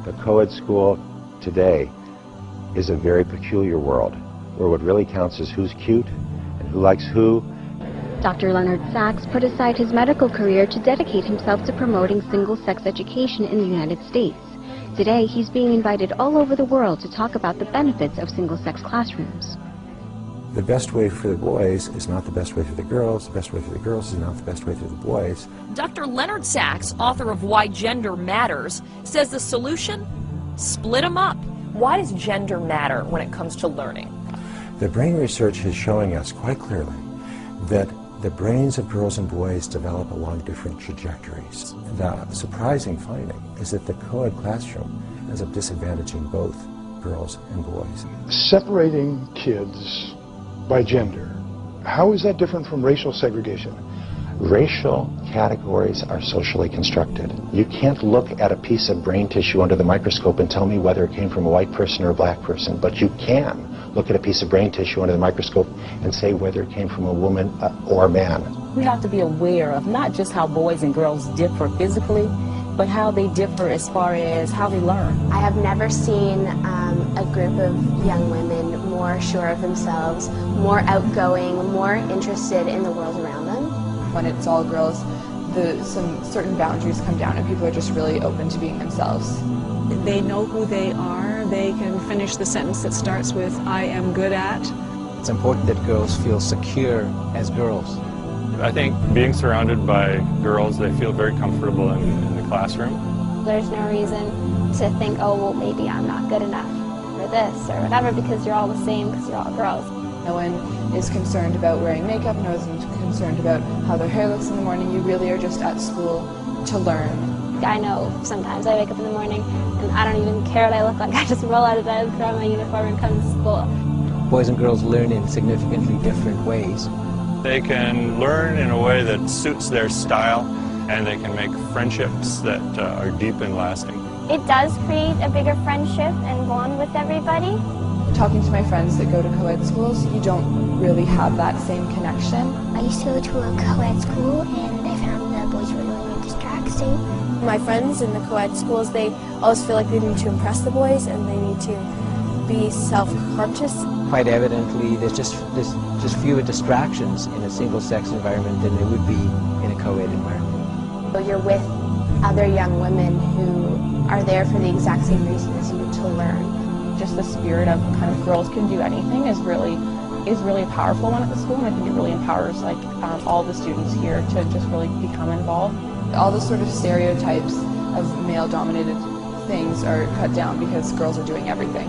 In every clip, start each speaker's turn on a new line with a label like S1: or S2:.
S1: The co-ed school today is a very peculiar world, where what really counts is who's cute and who likes who.
S2: Dr. Leonard Sachs put aside his medical career to dedicate himself to promoting single-sex education in the United States. Today, he's being invited all over the world to talk about the benefits of single-sex classrooms.
S3: The best way for the boys is not the best way for the girls. The best way for the girls is not the best way for the boys.
S4: Dr. Leonard Sachs, author of Why Gender Matters, says the solution? Split them up. Why does gender matter when it comes to learning?
S3: The brain research is showing us quite clearly that the brains of girls and boys develop along different trajectories. The surprising finding is that the co-ed classroom ends up disadvantaging both girls and boys.
S5: Separating kids by gender, how is that different from racial segregation?
S1: Racial categories are socially constructed. You can't look at a piece of brain tissue under the microscope and tell me whether it came from a white person or a black person, but you can look at a piece of brain tissue under the microscope and say whether it came from a woman or a man.
S6: We have to be aware of not just how boys and girls differ physically, but how they differ as far as how they learn.
S7: I have never seen a group of young women more sure of themselves, more outgoing, more interested in the world around them.
S8: When it's all girls, some certain boundaries come down and people are just really open to being themselves.
S9: They know who they are. They can finish the sentence that starts with, I am good at.
S10: It's important that girls feel secure as girls.
S11: I think being surrounded by girls, they feel very comfortable in the classroom.
S12: There's no reason to think, oh, well, maybe I'm not good enough for this or whatever because you're all the same, because you're all girls.
S8: No one is concerned about wearing makeup, no one is concerned about how their hair looks in the morning. You really are just at school to learn.
S12: I know sometimes I wake up in the morning and I don't even care what I look like. I just roll out of bed, throw on my uniform and come to school.
S10: Boys and girls learn in significantly different ways.
S11: They can learn in a way that suits their style, and they can make friendships that are deep and lasting.
S12: It does create a bigger friendship and bond with everybody.
S8: Talking to my friends that go to co-ed schools, you don't really have that same connection.
S13: I used to go to a co-ed school and I found the boys were really distracting.
S14: My friends in the co-ed schools, they always feel like they need to impress the boys and they need to be self-conscious.
S10: Quite evidently, there's just fewer distractions in a single-sex environment than there would be in a co-ed environment.
S7: So you're with other young women who are there for the exact same reason as you, to learn.
S8: Just the spirit of kind of girls can do anything is really a powerful one at the school, and I think it really empowers all the students here to just really become involved. All the sort of stereotypes of male-dominated things are cut down because girls are doing everything.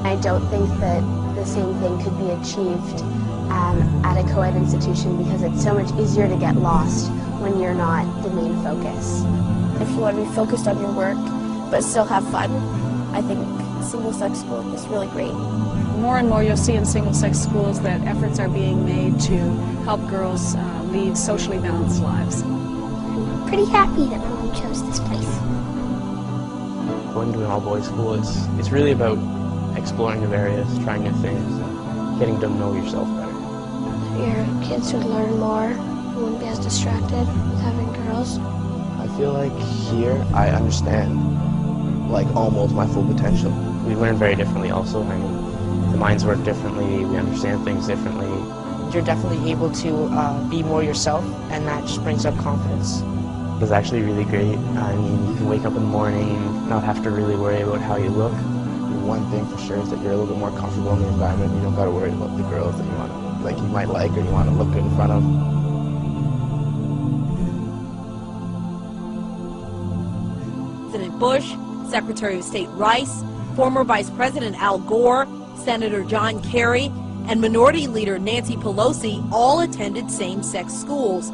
S7: I don't think that the same thing could be achieved at a co-ed institution because it's so much easier to get lost when you're not the main focus.
S14: If you want to be focused on your work but still have fun, I think single-sex school is really great.
S9: More and more you'll see in single-sex schools that efforts are being made to help girls lead socially balanced lives.
S13: I'm pretty happy that my mom chose this place.
S15: Going to an all-boys school, it's really about exploring new areas, trying new things, getting to know yourself better.
S14: Your kids would learn more, you wouldn't be as distracted with having girls.
S15: I feel like here I understand almost my full potential. We learn very differently also. I mean, the minds work differently, we understand things differently.
S16: You're definitely able to be more yourself, and that just brings up confidence.
S15: It's actually really great. I mean, you can wake up in the morning, not have to really worry about how you look.
S17: One thing for sure is that you're a little bit more comfortable in the environment. You don't got to worry about the girls that you might like or you want to look good in front of.
S4: President Bush, Secretary of State Rice, former Vice President Al Gore, Senator John Kerry, and Minority Leader Nancy Pelosi all attended same-sex schools.